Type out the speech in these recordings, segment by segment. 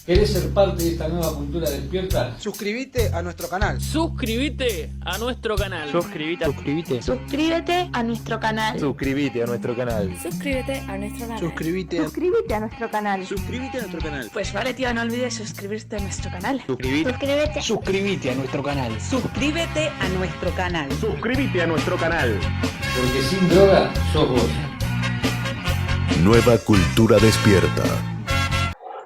¿Querés ser parte de esta nueva cultura despierta? Suscríbete a nuestro canal. Suscríbete a nuestro canal. Suscríbete a nuestro canal. Suscríbete a nuestro canal. Suscríbete a nuestro canal. Suscríbete a nuestro canal. Suscríbete a nuestro canal. Pues vale, tío, no olvides suscribirte a nuestro canal. Suscríbete a nuestro canal. Suscríbete a nuestro canal. Suscríbete a nuestro canal. Porque sin droga sos vos. Nueva cultura despierta.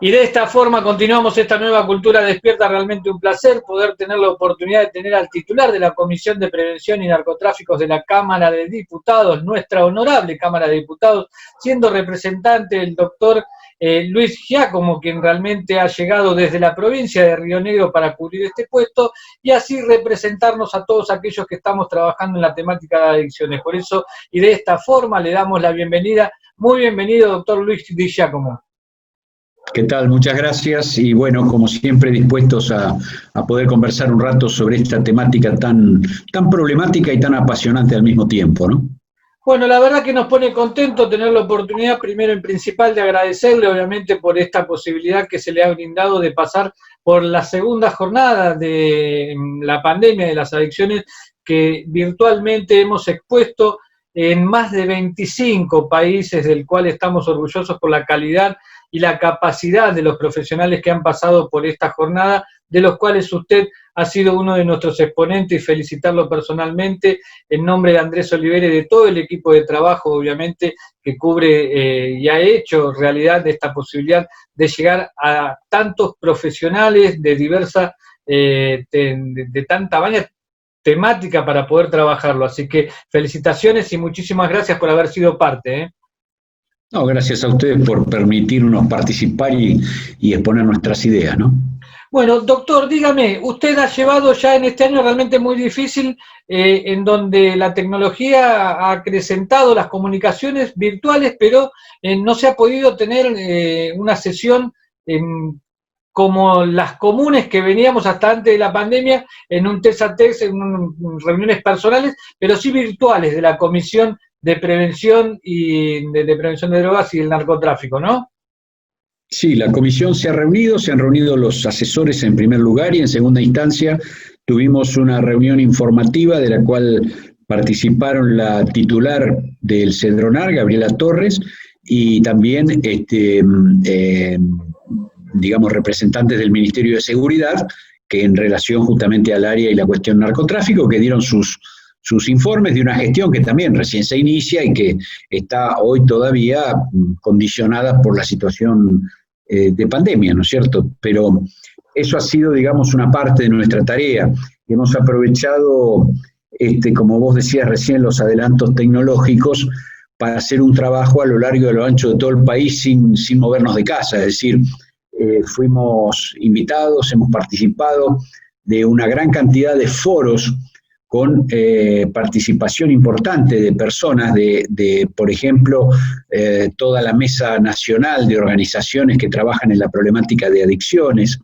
Y de esta forma continuamos esta nueva cultura despierta. Realmente un placer poder tener la oportunidad de tener al titular de la Comisión de Prevención y Narcotráficos de la Cámara de Diputados, nuestra honorable Cámara de Diputados, siendo representante el doctor Luis Giacomo, quien realmente ha llegado desde la provincia de Río Negro para cubrir este puesto y así representarnos a todos aquellos que estamos trabajando en la temática de adicciones. Por eso y de esta forma le damos la bienvenida. Muy bienvenido, doctor Luis Di Giacomo. ¿Qué tal? Muchas gracias y bueno, como siempre dispuestos a poder conversar un rato sobre esta temática tan problemática y tan apasionante al mismo tiempo, ¿no? Bueno, la verdad que nos pone contento tener la oportunidad, primero en principal, de agradecerle obviamente por esta posibilidad que se le ha brindado de pasar por la segunda jornada de la pandemia de las adicciones que virtualmente hemos expuesto en más de 25 países, del cual estamos orgullosos por la calidad y la capacidad de los profesionales que han pasado por esta jornada, de los cuales usted ha sido uno de nuestros exponentes, y felicitarlo personalmente en nombre de Andrés Olivera y de todo el equipo de trabajo, obviamente, que cubre y ha hecho realidad de esta posibilidad de llegar a tantos profesionales de diversa, de tanta vaina temática para poder trabajarlo. Así que felicitaciones y muchísimas gracias por haber sido parte. No, gracias a ustedes por permitirnos participar y exponer nuestras ideas, ¿no? Bueno, doctor, dígame, usted ha llevado ya en este año realmente muy difícil, en donde la tecnología ha acrecentado las comunicaciones virtuales, pero no se ha podido tener una sesión como las comunes que veníamos hasta antes de la pandemia, en un test a test, en reuniones personales, pero sí virtuales de la Comisión de Prevención y de Prevención de Drogas y del Narcotráfico, ¿no? Sí, la comisión se han reunido los asesores en primer lugar y en segunda instancia tuvimos una reunión informativa de la cual participaron la titular del CEDRONAR, Gabriela Torres, y también digamos, representantes del Ministerio de Seguridad, que en relación justamente al área y la cuestión narcotráfico, que dieron sus informes de una gestión que también recién se inicia y que está hoy todavía condicionada por la situación de pandemia, ¿no es cierto? Pero eso ha sido, digamos, una parte de nuestra tarea. Hemos aprovechado, como vos decías recién, los adelantos tecnológicos para hacer un trabajo a lo largo y a lo ancho de todo el país sin movernos de casa, es decir, fuimos invitados, hemos participado de una gran cantidad de foros con participación importante de personas, por ejemplo, toda la Mesa Nacional de Organizaciones que trabajan en la problemática de adicciones,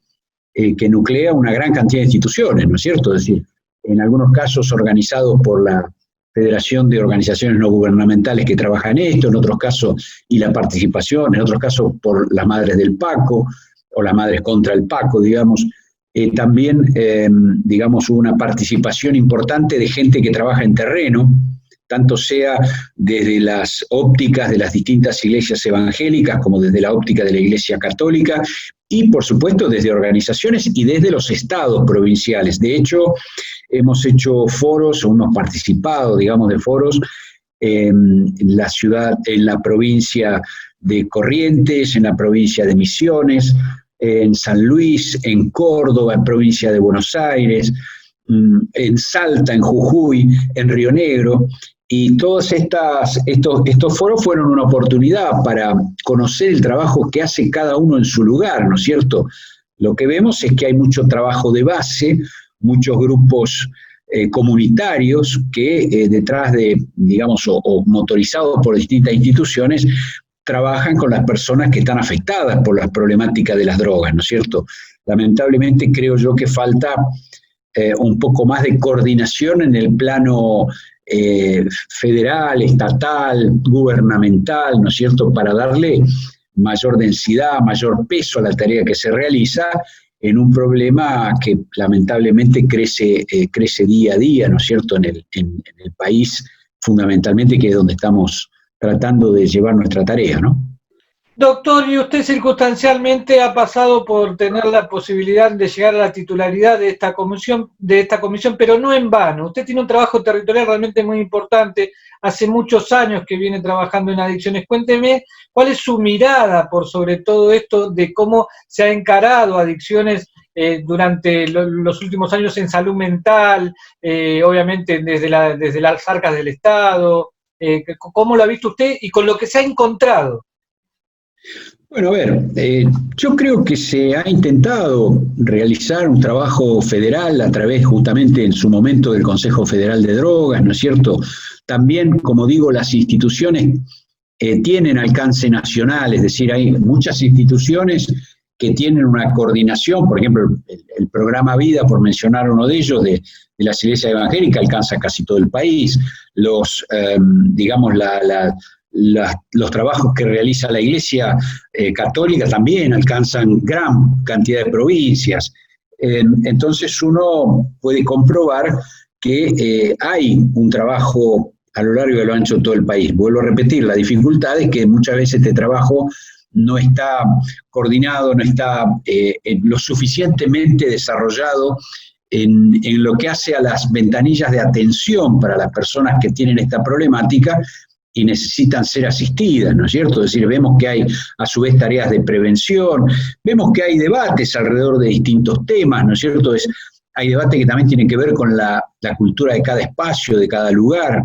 que nuclea una gran cantidad de instituciones, ¿no es cierto? Es decir, en algunos casos organizados por la Federación de Organizaciones No Gubernamentales que trabajan en esto, en otros casos, y la participación, en otros casos por las Madres del Paco, o las Madres contra el Paco, digamos. También, digamos, hubo una participación importante de gente que trabaja en terreno, tanto sea desde las ópticas de las distintas iglesias evangélicas como desde la óptica de la Iglesia Católica y, por supuesto, desde organizaciones y desde los estados provinciales. De hecho, hemos hecho foros, o hemos participado, digamos, de foros en la ciudad, en la provincia de Corrientes, en la provincia de Misiones, en San Luis, en Córdoba, en provincia de Buenos Aires, en Salta, en Jujuy, en Río Negro, y todos estos foros fueron una oportunidad para conocer el trabajo que hace cada uno en su lugar, ¿no es cierto? Lo que vemos es que hay mucho trabajo de base, muchos grupos comunitarios que detrás de, digamos, o motorizados por distintas instituciones, trabajan con las personas que están afectadas por las problemáticas de las drogas, ¿no es cierto? Lamentablemente creo yo que falta un poco más de coordinación en el plano federal, estatal, gubernamental, ¿no es cierto?, para darle mayor densidad, mayor peso a la tarea que se realiza, en un problema que lamentablemente crece día a día, ¿no es cierto?, en el país, fundamentalmente, que es donde estamos tratando de llevar nuestra tarea, ¿no? Doctor, y usted circunstancialmente ha pasado por tener la posibilidad de llegar a la titularidad de esta comisión, pero no en vano. Usted tiene un trabajo territorial realmente muy importante, hace muchos años que viene trabajando en adicciones. Cuénteme cuál es su mirada por sobre todo esto de cómo se ha encarado adicciones durante los últimos años en salud mental, obviamente desde las arcas del Estado. ¿Cómo lo ha visto usted y con lo que se ha encontrado? Bueno, a ver, yo creo que se ha intentado realizar un trabajo federal a través justamente en su momento del Consejo Federal de Drogas, ¿no es cierto? También, como digo, las instituciones tienen alcance nacional, es decir, hay muchas instituciones que tienen una coordinación, por ejemplo, el programa Vida, por mencionar uno de ellos, de las iglesias evangélicas, alcanza casi todo el país, los trabajos que realiza la Iglesia Católica también alcanzan gran cantidad de provincias. Entonces uno puede comprobar que hay un trabajo a lo largo y a lo ancho de todo el país. Vuelvo a repetir, la dificultad es que muchas veces este trabajo no está coordinado, no está lo suficientemente desarrollado en lo que hace a las ventanillas de atención para las personas que tienen esta problemática y necesitan ser asistidas, ¿no es cierto? Es decir, vemos que hay a su vez tareas de prevención, vemos que hay debates alrededor de distintos temas, ¿no es cierto? Hay debates que también tienen que ver con la cultura de cada espacio, de cada lugar.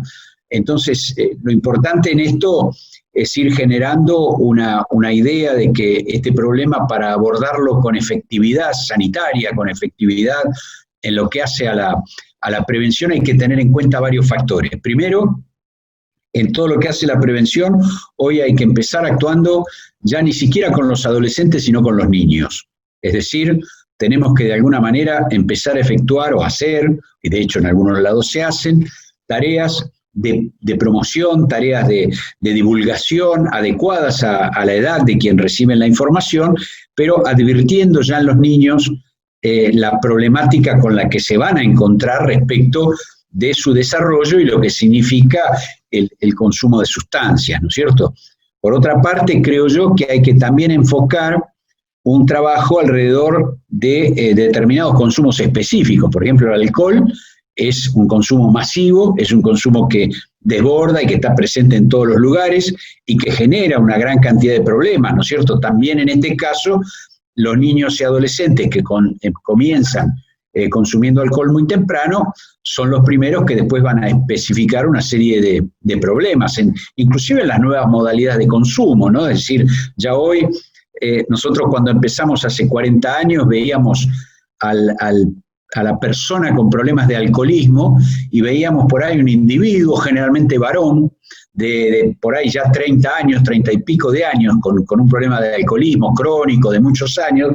Entonces, lo importante en esto es ir generando una idea de que este problema, para abordarlo con efectividad sanitaria, con efectividad en lo que hace a la prevención, hay que tener en cuenta varios factores. Primero, en todo lo que hace la prevención, hoy hay que empezar actuando ya ni siquiera con los adolescentes, sino con los niños. Es decir, tenemos que de alguna manera empezar a efectuar o hacer, y de hecho en algunos lados se hacen, tareas de promoción, tareas de divulgación adecuadas a la edad de quien recibe la información, pero advirtiendo ya en los niños la problemática con la que se van a encontrar respecto de su desarrollo y lo que significa el consumo de sustancias, ¿no es cierto? Por otra parte, creo yo que hay que también enfocar un trabajo alrededor de determinados consumos específicos. Por ejemplo, el alcohol es un consumo masivo, es un consumo que desborda y que está presente en todos los lugares y que genera una gran cantidad de problemas, ¿no es cierto? También en este caso, los niños y adolescentes que comienzan consumiendo alcohol muy temprano, son los primeros que después van a especificar una serie de problemas, inclusive en las nuevas modalidades de consumo, ¿no? Es decir, ya hoy, nosotros cuando empezamos hace 40 años, veíamos a la persona con problemas de alcoholismo y veíamos por ahí un individuo, generalmente varón, de por ahí ya 30 años, 30 y pico de años, con un problema de alcoholismo crónico de muchos años.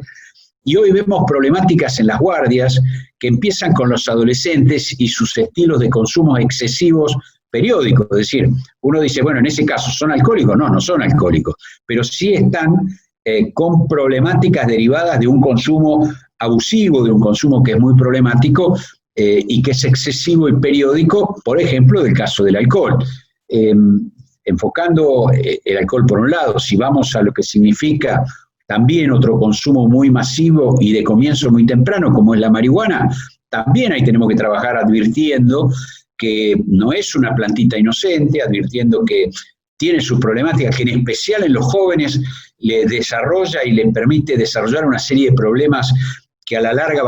Y hoy vemos problemáticas en las guardias que empiezan con los adolescentes y sus estilos de consumo excesivos periódicos. Es decir, uno dice, bueno, en ese caso, ¿son alcohólicos? No, no son alcohólicos, pero sí están con problemáticas derivadas de un consumo abusivo, de un consumo que es muy problemático y que es excesivo y periódico, por ejemplo, del caso del alcohol. Enfocando el alcohol por un lado, si vamos a lo que significa también otro consumo muy masivo y de comienzo muy temprano, como es la marihuana, también ahí tenemos que trabajar advirtiendo que no es una plantita inocente, advirtiendo que tiene sus problemáticas, que en especial en los jóvenes le desarrolla y le permite desarrollar una serie de problemas que a la larga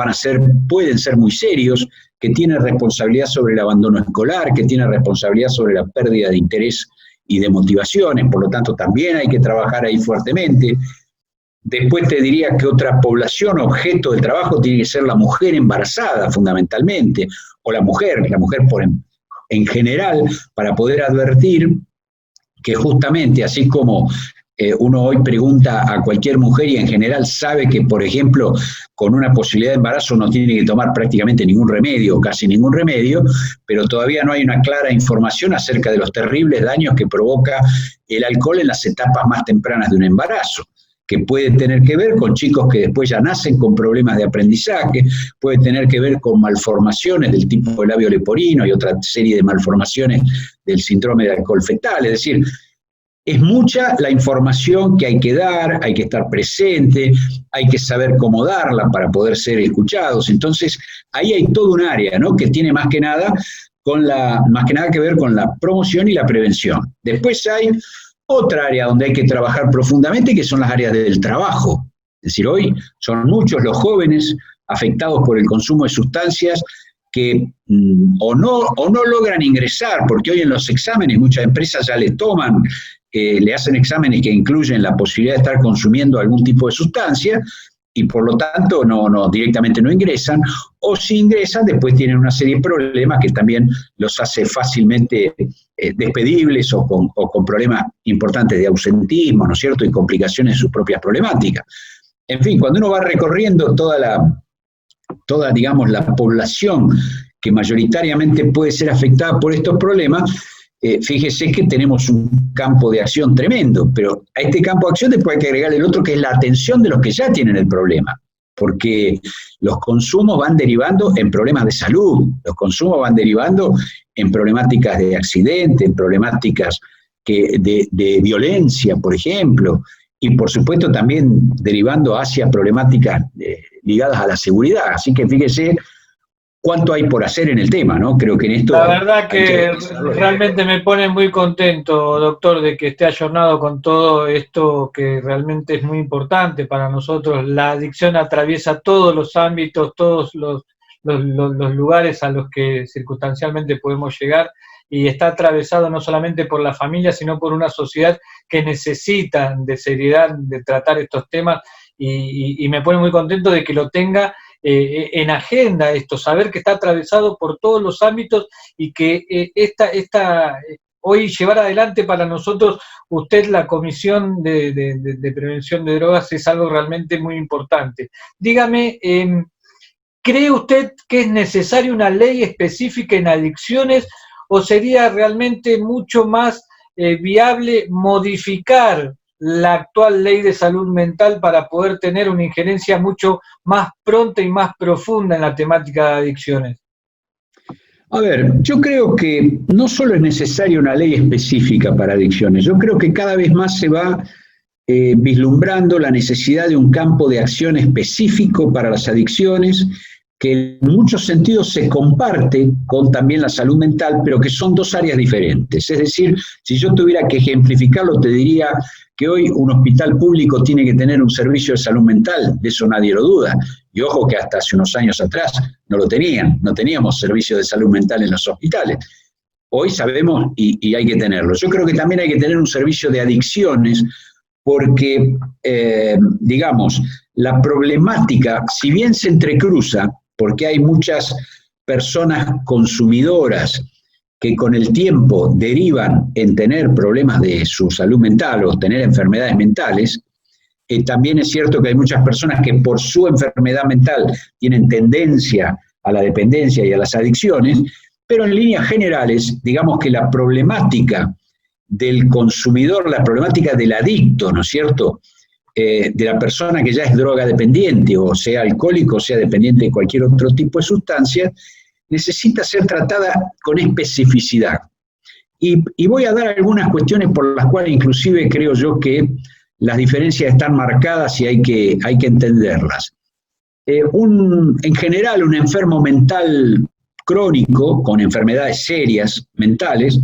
pueden ser muy serios, que tienen responsabilidad sobre el abandono escolar, que tienen responsabilidad sobre la pérdida de interés y de motivaciones, por lo tanto también hay que trabajar ahí fuertemente. Después te diría que otra población objeto del trabajo tiene que ser la mujer embarazada, fundamentalmente, o la mujer en general, para poder advertir que justamente, así como uno hoy pregunta a cualquier mujer y en general sabe que, por ejemplo, con una posibilidad de embarazo no tiene que tomar prácticamente ningún remedio, casi ningún remedio, pero todavía no hay una clara información acerca de los terribles daños que provoca el alcohol en las etapas más tempranas de un embarazo, que puede tener que ver con chicos que después ya nacen con problemas de aprendizaje, puede tener que ver con malformaciones del tipo de labio leporino y otra serie de malformaciones del síndrome de alcohol fetal. Es decir, es mucha la información que hay que dar, hay que estar presente, hay que saber cómo darla para poder ser escuchados. Entonces, ahí hay todo un área, ¿no?, que tiene más que nada que ver con la promoción y la prevención. Después hay otra área donde hay que trabajar profundamente, que son las áreas del trabajo. Es decir, hoy son muchos los jóvenes afectados por el consumo de sustancias que o no logran ingresar, porque hoy en los exámenes muchas empresas ya le hacen exámenes que incluyen la posibilidad de estar consumiendo algún tipo de sustancia, y por lo tanto directamente no ingresan, o si ingresan después tienen una serie de problemas que también los hace fácilmente despedibles o con problemas importantes de ausentismo, ¿no es cierto?, y complicaciones de sus propias problemáticas. En fin, cuando uno va recorriendo toda, digamos, la población que mayoritariamente puede ser afectada por estos problemas, fíjese que tenemos un campo de acción tremendo, pero a este campo de acción después hay que agregar el otro, que es la atención de los que ya tienen el problema, porque los consumos van derivando en problemas de salud, los consumos van derivando en problemáticas de accidente, en problemáticas de violencia, por ejemplo, y por supuesto también derivando hacia problemáticas ligadas a la seguridad. Así que fíjese cuánto hay por hacer en el tema, ¿no? Creo que en esto... La verdad que realmente me pone muy contento, doctor, de que esté ayornado con todo esto que realmente es muy importante para nosotros. La adicción atraviesa todos los ámbitos, todos los lugares a los que circunstancialmente podemos llegar, y está atravesado no solamente por la familia, sino por una sociedad que necesita de seriedad de tratar estos temas, y me pone muy contento de que lo tenga en agenda esto, saber que está atravesado por todos los ámbitos y que hoy llevar adelante para nosotros usted la Comisión de Prevención de Drogas es algo realmente muy importante. Dígame, ¿cree usted que es necesaria una ley específica en adicciones o sería realmente mucho más viable modificar la actual ley de salud mental para poder tener una injerencia mucho más pronta y más profunda en la temática de adicciones? A ver, yo creo que no solo es necesaria una ley específica para adicciones, yo creo que cada vez más se va vislumbrando la necesidad de un campo de acción específico para las adicciones, que en muchos sentidos se comparte con también la salud mental, pero que son dos áreas diferentes. Es decir, si yo tuviera que ejemplificarlo, te diría que hoy un hospital público tiene que tener un servicio de salud mental, de eso nadie lo duda. Y ojo que hasta hace unos años atrás no teníamos servicio de salud mental en los hospitales. Hoy sabemos y hay que tenerlo. Yo creo que también hay que tener un servicio de adicciones, porque, digamos, la problemática, si bien se entrecruza, porque hay muchas personas consumidoras que con el tiempo derivan en tener problemas de su salud mental o tener enfermedades mentales, también es cierto que hay muchas personas que por su enfermedad mental tienen tendencia a la dependencia y a las adicciones, pero en líneas generales, digamos que la problemática del consumidor, la problemática del adicto, ¿no es cierto?, de la persona que ya es droga dependiente, o sea alcohólico, o sea dependiente de cualquier otro tipo de sustancia, necesita ser tratada con especificidad. Y voy a dar algunas cuestiones por las cuales inclusive creo yo que las diferencias están marcadas y hay que entenderlas. En general, un enfermo mental crónico, con enfermedades serias mentales,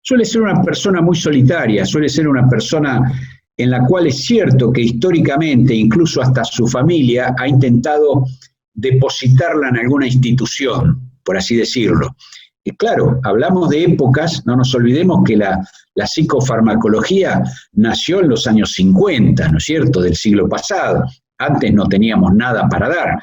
suele ser una persona muy solitaria, suele ser una persona en la cual es cierto que históricamente, incluso hasta su familia, ha intentado depositarla en alguna institución, por así decirlo. Y claro, hablamos de épocas, no nos olvidemos que la psicofarmacología nació en los años 50, ¿no es cierto?, del siglo pasado. Antes no teníamos nada para dar.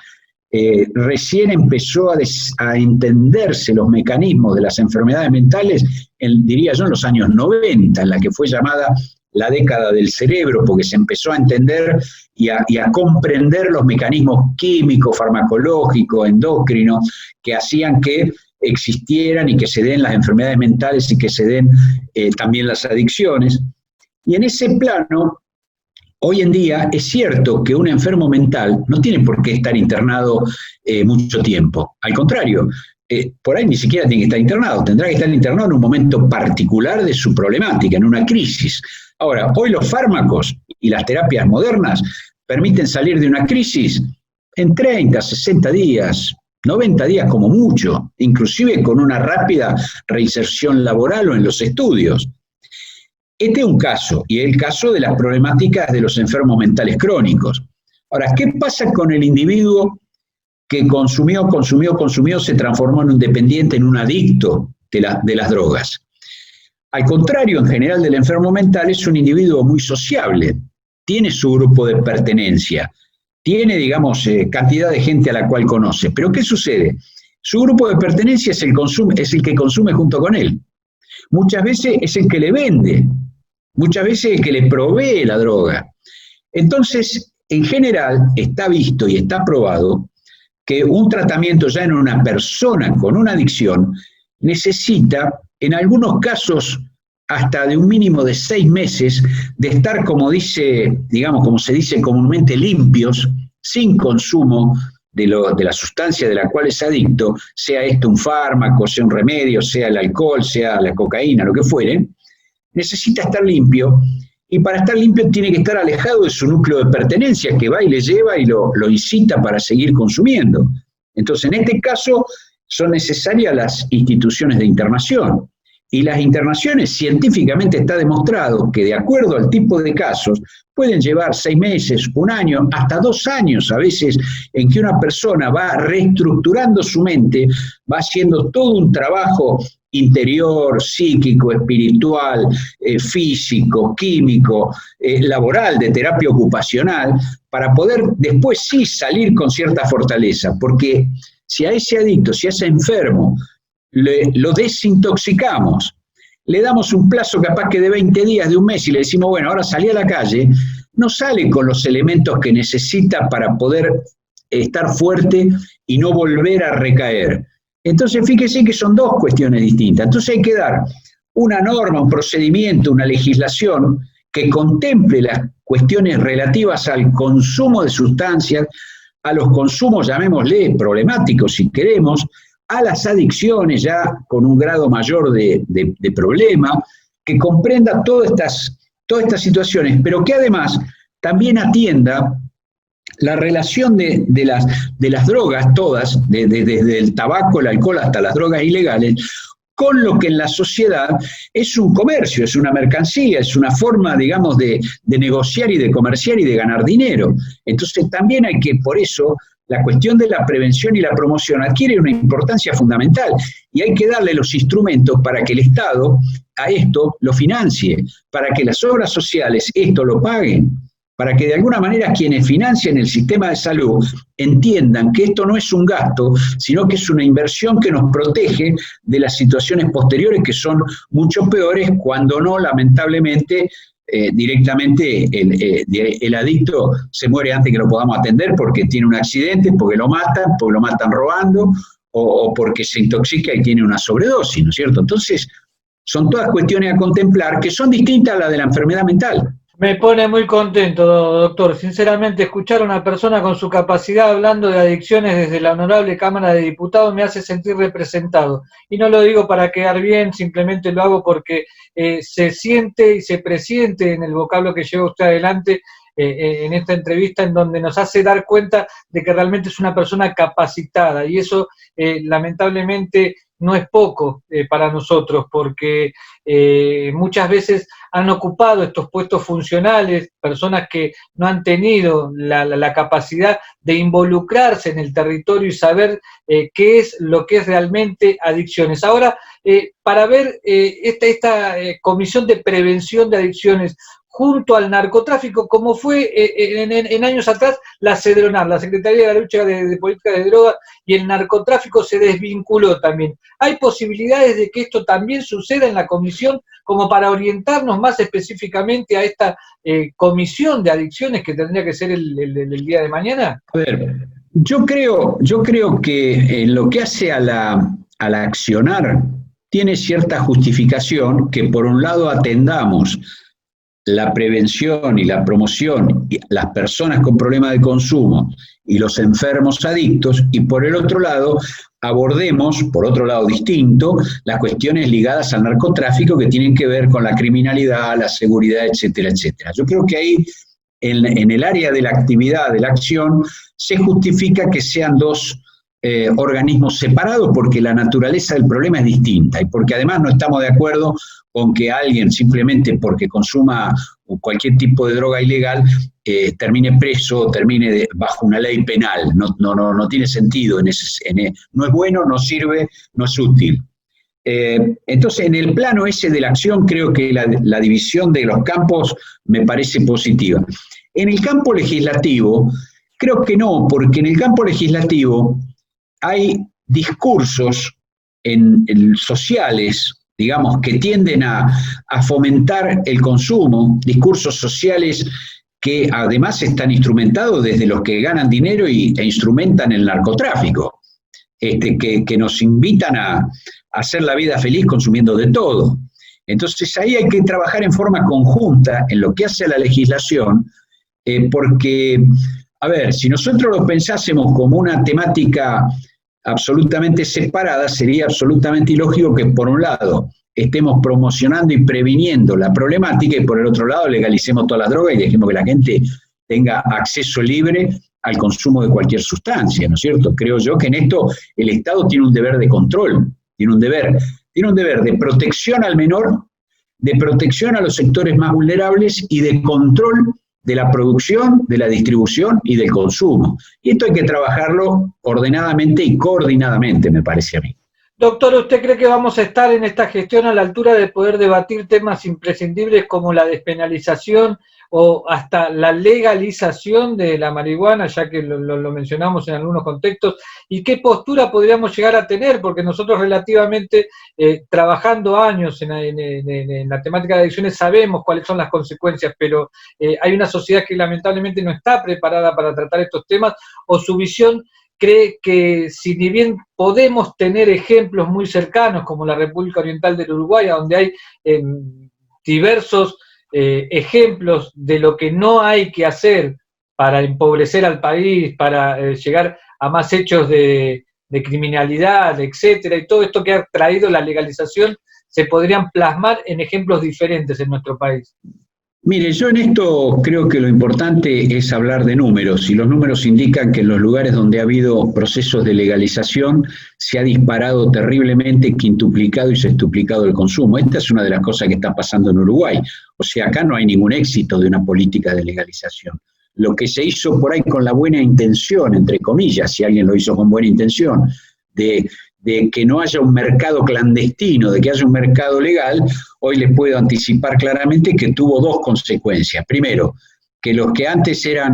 Recién empezó a entenderse los mecanismos de las enfermedades mentales, diría yo, en los años 90, en la que fue llamada la década del cerebro, porque se empezó a entender y a comprender los mecanismos químicos, farmacológicos, endocrinos, que hacían que existieran y que se den las enfermedades mentales y que se den también las adicciones. Y en ese plano, hoy en día es cierto que un enfermo mental no tiene por qué estar internado mucho tiempo. Al contrario, por ahí ni siquiera tiene que estar internado, tendrá que estar internado en un momento particular de su problemática, en una crisis. Ahora, hoy los fármacos y las terapias modernas permiten salir de una crisis en 30, 60 días, 90 días como mucho, inclusive con una rápida reinserción laboral o en los estudios. Este es un caso, y es el caso de las problemáticas de los enfermos mentales crónicos. Ahora, ¿qué pasa con el individuo que consumió, se transformó en un dependiente, en un adicto de las drogas? Al contrario, en general, del enfermo mental, es un individuo muy sociable, tiene su grupo de pertenencia, tiene, digamos, cantidad de gente a la cual conoce. Pero ¿qué sucede? Su grupo de pertenencia es el que consume junto con él. Muchas veces es el que le vende, muchas veces el que le provee la droga. Entonces, en general, está visto y está probado que un tratamiento ya en una persona con una adicción necesita, en algunos casos, hasta de un mínimo de 6 meses de estar, como se dice comúnmente, limpios, sin consumo de la sustancia de la cual es adicto, sea esto un fármaco, sea un remedio, sea el alcohol, sea la cocaína, lo que fuere, necesita estar limpio, y para estar limpio tiene que estar alejado de su núcleo de pertenencia, que va y le lleva y lo incita para seguir consumiendo. Entonces, en este caso, son necesarias las instituciones de internación. Y las internaciones, científicamente está demostrado que, de acuerdo al tipo de casos, pueden llevar 6 meses, 1 año, hasta 2 años a veces, en que una persona va reestructurando su mente, va haciendo todo un trabajo interior, psíquico, espiritual, físico, químico, laboral, de terapia ocupacional, para poder después sí salir con cierta fortaleza. Porque si a ese adicto, si a ese enfermo, lo desintoxicamos, le damos un plazo capaz que de 20 días, de 1 mes, y le decimos, bueno, ahora salí a la calle, no sale con los elementos que necesita para poder estar fuerte y no volver a recaer. Entonces, fíjese que son 2 cuestiones distintas. Entonces hay que dar una norma, un procedimiento, una legislación que contemple las cuestiones relativas al consumo de sustancias, a los consumos, llamémosle, problemáticos si queremos, a las adicciones ya con un grado mayor de problema, que comprenda todas estas situaciones, pero que además también atienda la relación de las drogas todas, desde el tabaco, el alcohol hasta las drogas ilegales, con lo que en la sociedad es un comercio, es una mercancía, es una forma, digamos, de negociar y de comerciar y de ganar dinero. Entonces también hay que, por eso, la cuestión de la prevención y la promoción adquiere una importancia fundamental y hay que darle los instrumentos para que el Estado a esto lo financie, para que las obras sociales esto lo paguen, para que de alguna manera quienes financian el sistema de salud entiendan que esto no es un gasto, sino que es una inversión que nos protege de las situaciones posteriores que son mucho peores cuando no, lamentablemente, directamente el adicto se muere antes que lo podamos atender porque tiene un accidente, porque lo matan robando o porque se intoxica y tiene una sobredosis, ¿no es cierto? Entonces, son todas cuestiones a contemplar que son distintas a las de la enfermedad mental. Me pone muy contento, doctor. Sinceramente, escuchar a una persona con su capacidad hablando de adicciones desde la honorable Cámara de Diputados me hace sentir representado. Y no lo digo para quedar bien, simplemente lo hago porque se siente y se presiente en el vocablo que lleva usted adelante en esta entrevista, en donde nos hace dar cuenta de que realmente es una persona capacitada. Y eso, lamentablemente, no es poco para nosotros, porque muchas veces han ocupado estos puestos funcionales personas que no han tenido la capacidad de involucrarse en el territorio y saber qué es lo que es realmente adicciones. Ahora, para ver esta comisión de prevención de adicciones junto al narcotráfico, como fue en años atrás, la CEDRONAR, la Secretaría de la Lucha de Política de Drogas y el Narcotráfico se desvinculó también. ¿Hay posibilidades de que esto también suceda en la comisión como para orientarnos más específicamente a esta comisión de adicciones que tendría que ser el día de mañana? A ver, yo creo que en lo que hace a la accionar tiene cierta justificación que por un lado atendamos la prevención y la promoción y las personas con problemas de consumo y los enfermos adictos, y por el otro lado abordemos, por otro lado distinto, las cuestiones ligadas al narcotráfico que tienen que ver con la criminalidad, la seguridad, etcétera, etcétera. Yo creo que ahí, en el área de la actividad, de la acción, se justifica que sean dos organismos separados porque la naturaleza del problema es distinta y porque además no estamos de acuerdo con que alguien simplemente porque consuma cualquier tipo de droga ilegal termine preso, termine bajo una ley penal. No tiene sentido, no es bueno, no sirve, no es útil. Entonces, en el plano ese de la acción, creo que la división de los campos me parece positiva. En el campo legislativo, creo que no, porque en el campo legislativo hay discursos sociales, digamos, que tienden a fomentar el consumo, discursos sociales que además están instrumentados desde los que ganan dinero e instrumentan el narcotráfico, que nos invitan a hacer la vida feliz consumiendo de todo. Entonces ahí hay que trabajar en forma conjunta en lo que hace a la legislación, porque, a ver, si nosotros lo pensásemos como una temática absolutamente separada, sería absolutamente ilógico que por un lado estemos promocionando y previniendo la problemática y por el otro lado legalicemos todas las drogas y dejemos que la gente tenga acceso libre al consumo de cualquier sustancia, ¿no es cierto? Creo yo que en esto el Estado tiene un deber de control, tiene un deber de protección al menor, de protección a los sectores más vulnerables y de control de la producción, de la distribución y del consumo. Y esto hay que trabajarlo ordenadamente y coordinadamente, me parece a mí. Doctor, ¿usted cree que vamos a estar en esta gestión a la altura de poder debatir temas imprescindibles como la despenalización o hasta la legalización de la marihuana, ya que lo mencionamos en algunos contextos? ¿Y qué postura podríamos llegar a tener? Porque nosotros relativamente, trabajando años en la temática de adicciones, sabemos cuáles son las consecuencias, pero hay una sociedad que lamentablemente no está preparada para tratar estos temas, o su visión cree que si ni bien podemos tener ejemplos muy cercanos como la República Oriental del Uruguay, donde hay diversos ejemplos de lo que no hay que hacer para empobrecer al país, para llegar a más hechos de criminalidad, etcétera, y todo esto que ha traído la legalización se podrían plasmar en ejemplos diferentes en nuestro país. Mire, yo en esto creo que lo importante es hablar de números, y los números indican que en los lugares donde ha habido procesos de legalización se ha disparado terriblemente, quintuplicado y sextuplicado el consumo. Esta es una de las cosas que está pasando en Uruguay. O sea, acá no hay ningún éxito de una política de legalización. Lo que se hizo por ahí con la buena intención, entre comillas, si alguien lo hizo con buena intención, de que no haya un mercado clandestino, de que haya un mercado legal, hoy les puedo anticipar claramente que tuvo dos consecuencias. Primero, que los que antes era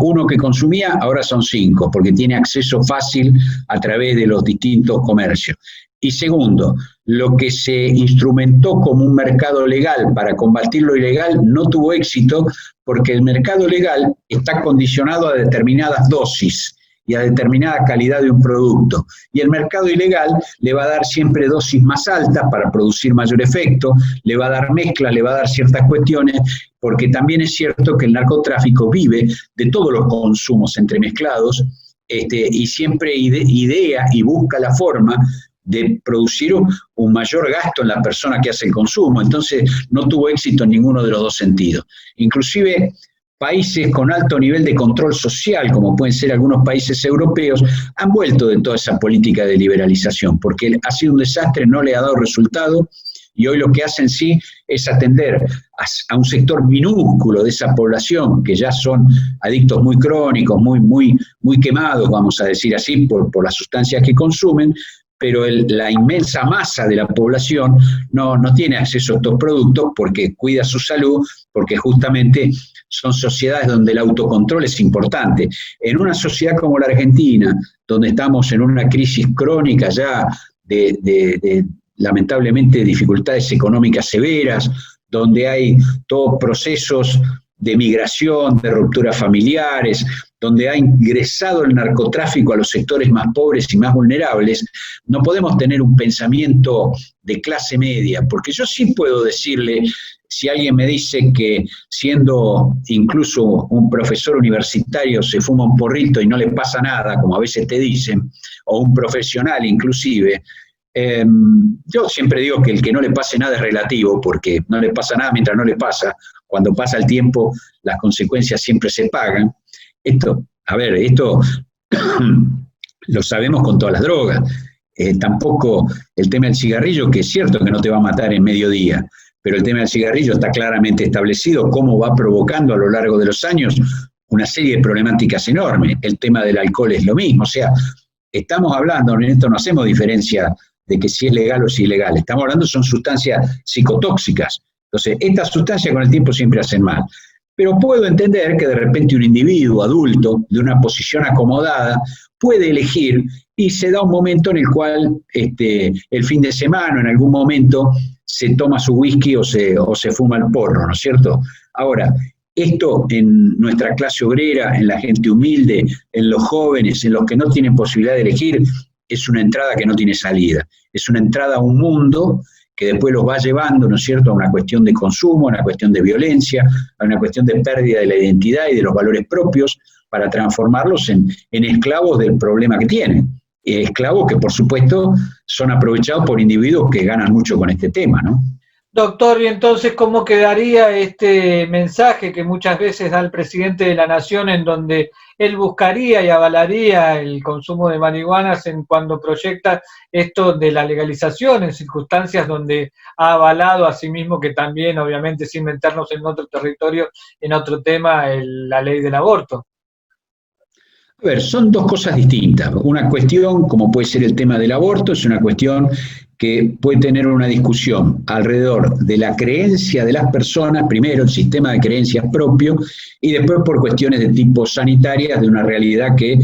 uno que consumía, ahora son 5, porque tiene acceso fácil a través de los distintos comercios. Y segundo, lo que se instrumentó como un mercado legal para combatir lo ilegal no tuvo éxito, porque el mercado legal está condicionado a determinadas dosis y a determinada calidad de un producto. Y el mercado ilegal le va a dar siempre dosis más altas para producir mayor efecto, le va a dar mezclas, le va a dar ciertas cuestiones, porque también es cierto que el narcotráfico vive de todos los consumos entremezclados, y siempre idea y busca la forma de producir un mayor gasto en la persona que hace el consumo. Entonces no tuvo éxito en ninguno de los dos sentidos. Inclusive países con alto nivel de control social, como pueden ser algunos países europeos, han vuelto de toda esa política de liberalización, porque ha sido un desastre, no le ha dado resultado, y hoy lo que hacen sí es atender a un sector minúsculo de esa población, que ya son adictos muy crónicos, muy quemados, vamos a decir así, por las sustancias que consumen, pero la inmensa masa de la población no tiene acceso a estos productos porque cuida su salud, porque justamente son sociedades donde el autocontrol es importante. En una sociedad como la Argentina, donde estamos en una crisis crónica ya de lamentablemente dificultades económicas severas, donde hay todos procesos de migración, de rupturas familiares, donde ha ingresado el narcotráfico a los sectores más pobres y más vulnerables, no podemos tener un pensamiento de clase media, porque yo sí puedo decirle, si alguien me dice que siendo incluso un profesor universitario se fuma un porrito y no le pasa nada, como a veces te dicen, o un profesional inclusive, yo siempre digo que el que no le pase nada es relativo, porque no le pasa nada mientras no le pasa. Cuando pasa el tiempo, las consecuencias siempre se pagan. Esto lo sabemos con todas las drogas. Tampoco el tema del cigarrillo, que es cierto que no te va a matar en mediodía, pero el tema del cigarrillo está claramente establecido, cómo va provocando a lo largo de los años una serie de problemáticas enormes. El tema del alcohol es lo mismo. O sea, estamos hablando, en esto no hacemos diferencia de que si es legal o si es ilegal. Estamos hablando, son sustancias psicotóxicas. Entonces, estas sustancias con el tiempo siempre hacen mal. Pero puedo entender que de repente un individuo adulto, de una posición acomodada, puede elegir y se da un momento en el cual el fin de semana, en algún momento, se toma su whisky o se fuma el porro, ¿no es cierto? Ahora, esto en nuestra clase obrera, en la gente humilde, en los jóvenes, en los que no tienen posibilidad de elegir, es una entrada que no tiene salida. Es una entrada a un mundo que después los va llevando, ¿no es cierto?, a una cuestión de consumo, a una cuestión de violencia, a una cuestión de pérdida de la identidad y de los valores propios, para transformarlos en esclavos del problema que tienen. Esclavos que, por supuesto, son aprovechados por individuos que ganan mucho con este tema, ¿no? Doctor, y entonces, ¿cómo quedaría este mensaje que muchas veces da el presidente de la Nación, en donde él buscaría y avalaría el consumo de marihuanas en cuando proyecta esto de la legalización, en circunstancias donde ha avalado a sí mismo, que también, obviamente, sin meternos en otro territorio, en otro tema, la ley del aborto? A ver, son dos cosas distintas. Una cuestión, como puede ser el tema del aborto, es una cuestión que puede tener una discusión alrededor de la creencia de las personas, primero el sistema de creencias propio, y después por cuestiones de tipo sanitarias, de una realidad que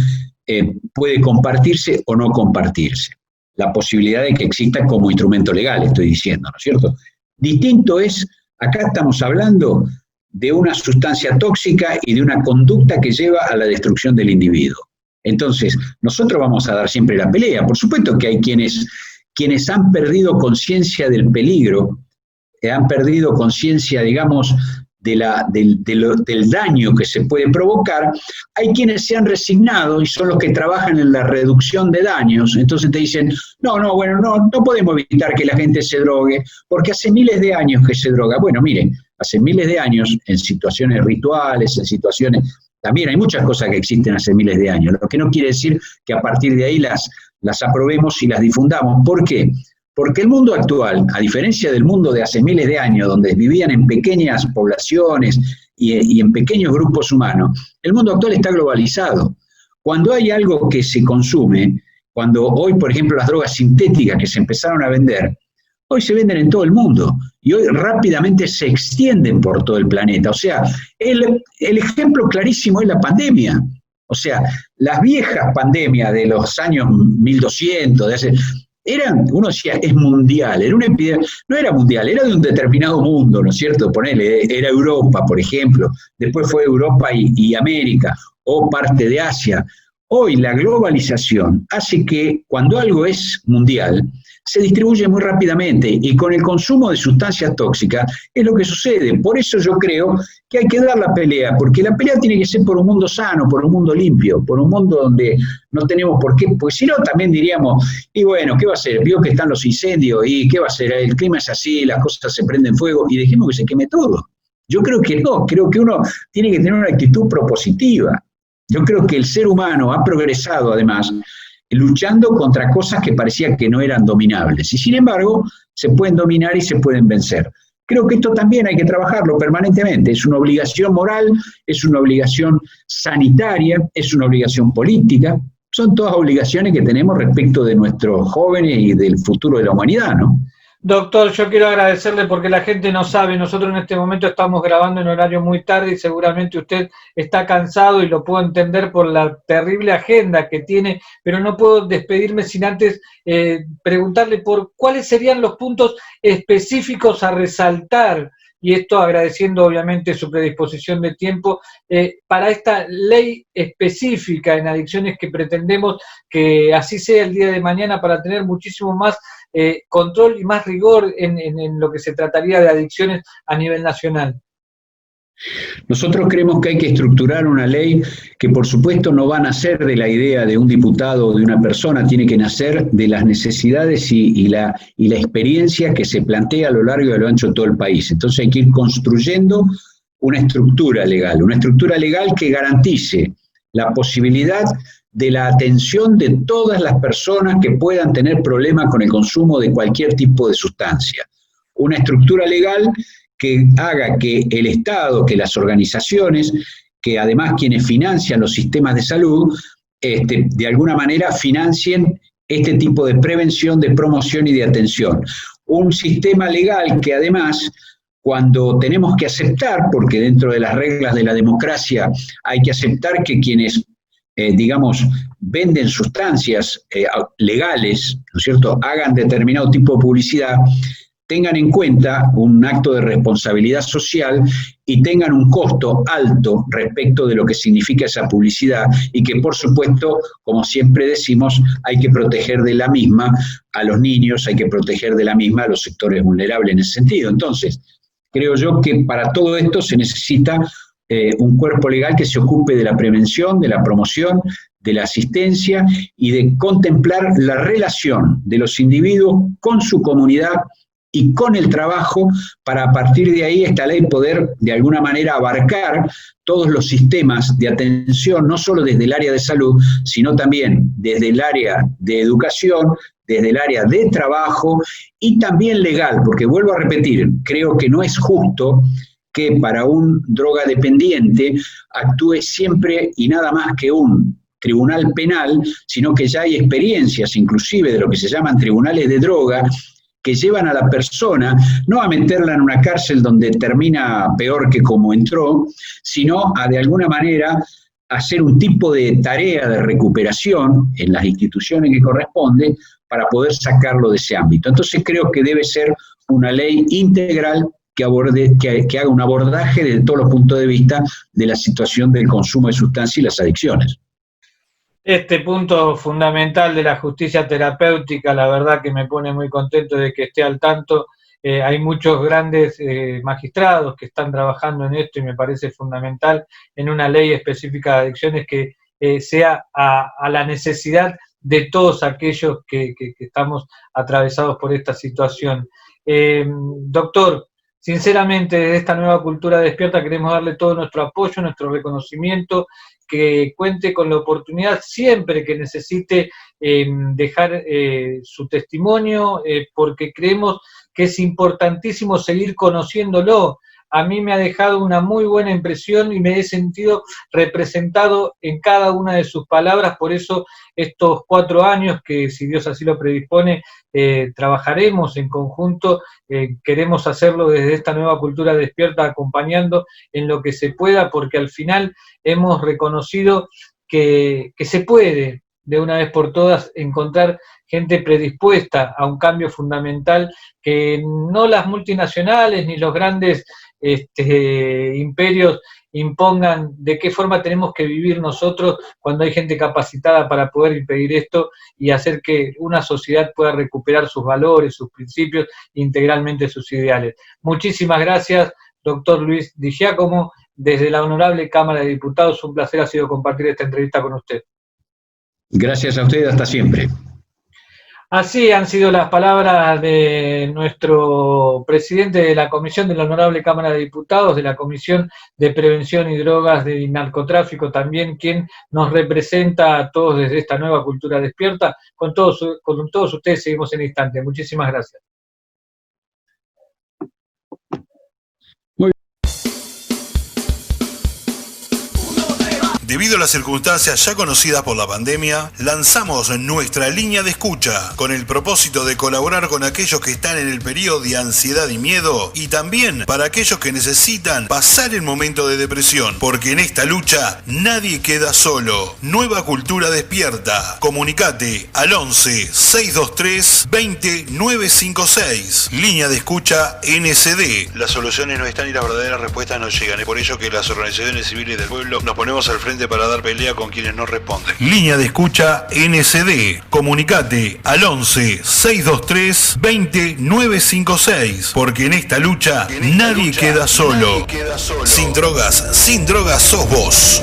puede compartirse o no compartirse. La posibilidad de que exista como instrumento legal, estoy diciendo, ¿no es cierto? Distinto es, acá estamos hablando de una sustancia tóxica y de una conducta que lleva a la destrucción del individuo. Entonces, nosotros vamos a dar siempre la pelea. Por supuesto que hay quienes han perdido conciencia del peligro, han perdido conciencia, digamos, del daño que se puede provocar. Hay quienes se han resignado y son los que trabajan en la reducción de daños. Entonces te dicen, no podemos evitar que la gente se drogue, porque hace miles de años que se droga. Bueno, miren, hace miles de años, en situaciones rituales, en situaciones... También hay muchas cosas que existen hace miles de años, lo que no quiere decir que a partir de ahí las aprobemos y las difundamos. ¿Por qué? Porque el mundo actual, a diferencia del mundo de hace miles de años, donde vivían en pequeñas poblaciones y en pequeños grupos humanos, el mundo actual está globalizado. Cuando hay algo que se consume, cuando hoy, por ejemplo, las drogas sintéticas que se empezaron a vender, hoy se venden en todo el mundo y hoy rápidamente se extienden por todo el planeta. O sea, el ejemplo clarísimo es la pandemia. O sea, las viejas pandemias de los años 1200, uno decía, es mundial, era una epidemia, no era mundial, era de un determinado mundo, ¿no es cierto? Ponele, era Europa, por ejemplo, después fue Europa y América, o parte de Asia. Hoy la globalización hace que cuando algo es mundial, se distribuye muy rápidamente, y con el consumo de sustancias tóxicas es lo que sucede. Por eso yo creo que hay que dar la pelea, porque la pelea tiene que ser por un mundo sano, por un mundo limpio, por un mundo donde no tenemos por qué, porque si no también diríamos, y bueno, ¿qué va a hacer? Vio que están los incendios, y ¿qué va a hacer? El clima es así, las cosas se prenden fuego, y dejemos que se queme todo. Yo creo que no, creo que uno tiene que tener una actitud propositiva. Yo creo que el ser humano ha progresado, además, luchando contra cosas que parecía que no eran dominables. Y sin embargo, se pueden dominar y se pueden vencer. Creo que esto también hay que trabajarlo permanentemente. Es una obligación moral, es una obligación sanitaria, es una obligación política. Son todas obligaciones que tenemos respecto de nuestros jóvenes y del futuro de la humanidad, ¿no? Doctor, yo quiero agradecerle porque la gente no sabe, nosotros en este momento estamos grabando en horario muy tarde y seguramente usted está cansado y lo puedo entender por la terrible agenda que tiene, pero no puedo despedirme sin antes preguntarle por cuáles serían los puntos específicos a resaltar, y esto agradeciendo obviamente su predisposición de tiempo, para esta ley específica en adicciones que pretendemos que así sea el día de mañana para tener muchísimo más control y más rigor en lo que se trataría de adicciones a nivel nacional. Nosotros creemos que hay que estructurar una ley que por supuesto no va a nacer de la idea de un diputado o de una persona, tiene que nacer de las necesidades y la experiencia que se plantea a lo largo y a lo ancho de todo el país. Entonces hay que ir construyendo una estructura legal que garantice la posibilidad de la atención de todas las personas que puedan tener problemas con el consumo de cualquier tipo de sustancia. Una estructura legal que haga que el Estado, que las organizaciones, que además quienes financian los sistemas de salud, de alguna manera financien este tipo de prevención, de promoción y de atención. Un sistema legal que además, cuando tenemos que aceptar, porque dentro de las reglas de la democracia hay que aceptar que quienes venden sustancias legales, ¿no es cierto?, hagan determinado tipo de publicidad, tengan en cuenta un acto de responsabilidad social y tengan un costo alto respecto de lo que significa esa publicidad y que, por supuesto, como siempre decimos, hay que proteger de la misma a los niños, hay que proteger de la misma a los sectores vulnerables en ese sentido. Entonces, creo yo que para todo esto se necesita un cuerpo legal que se ocupe de la prevención, de la promoción, de la asistencia y de contemplar la relación de los individuos con su comunidad y con el trabajo, para a partir de ahí esta ley poder de alguna manera abarcar todos los sistemas de atención, no solo desde el área de salud, sino también desde el área de educación, desde el área de trabajo y también legal, porque vuelvo a repetir, creo que no es justo que para un drogadependiente actúe siempre y nada más que un tribunal penal, sino que ya hay experiencias, inclusive de lo que se llaman tribunales de droga, que llevan a la persona no a meterla en una cárcel donde termina peor que como entró, sino a de alguna manera hacer un tipo de tarea de recuperación en las instituciones que corresponde para poder sacarlo de ese ámbito. Entonces creo que debe ser una ley integral que haga un abordaje desde todos los puntos de vista de la situación del consumo de sustancias y las adicciones. Este punto fundamental de la justicia terapéutica, la verdad que me pone muy contento de que esté al tanto. Hay muchos grandes magistrados que están trabajando en esto y me parece fundamental en una ley específica de adicciones que sea a la necesidad de todos aquellos que estamos atravesados por esta situación. Doctor, sinceramente, desde esta nueva cultura despierta queremos darle todo nuestro apoyo, nuestro reconocimiento, que cuente con la oportunidad siempre que necesite dejar su testimonio, porque creemos que es importantísimo seguir conociéndolo. A mí me ha dejado una muy buena impresión y me he sentido representado en cada una de sus palabras, por eso estos 4 años que, si Dios así lo predispone, trabajaremos en conjunto, queremos hacerlo desde esta nueva cultura despierta, acompañando en lo que se pueda, porque al final hemos reconocido que se puede, de una vez por todas, encontrar gente predispuesta a un cambio fundamental que no las multinacionales ni los grandes imperios impongan de qué forma tenemos que vivir nosotros cuando hay gente capacitada para poder impedir esto y hacer que una sociedad pueda recuperar sus valores, sus principios, integralmente sus ideales. Muchísimas gracias, doctor Luis Di Giacomo, desde la Honorable Cámara de Diputados. Un placer ha sido compartir esta entrevista con usted. Gracias a usted, hasta siempre. Así han sido las palabras de nuestro presidente de la Comisión de la Honorable Cámara de Diputados, de la Comisión de Prevención y Drogas y Narcotráfico, también quien nos representa a todos desde esta nueva cultura despierta. Con todos ustedes seguimos en instante. Muchísimas gracias. Debido a las circunstancias ya conocidas por la pandemia, lanzamos nuestra línea de escucha con el propósito de colaborar con aquellos que están en el periodo de ansiedad y miedo y también para aquellos que necesitan pasar el momento de depresión, porque en esta lucha nadie queda solo. Nueva Cultura Despierta. Comunicate al 11 623 20 956. Línea de escucha NCD. Las soluciones no están y las verdaderas respuestas no llegan. Es por ello que las organizaciones civiles del pueblo nos ponemos al frente para dar pelea con quienes no responden. Línea de escucha NCD. Comunicate al 11 623 20 956. Porque en esta lucha nadie queda solo. Sin drogas sos vos.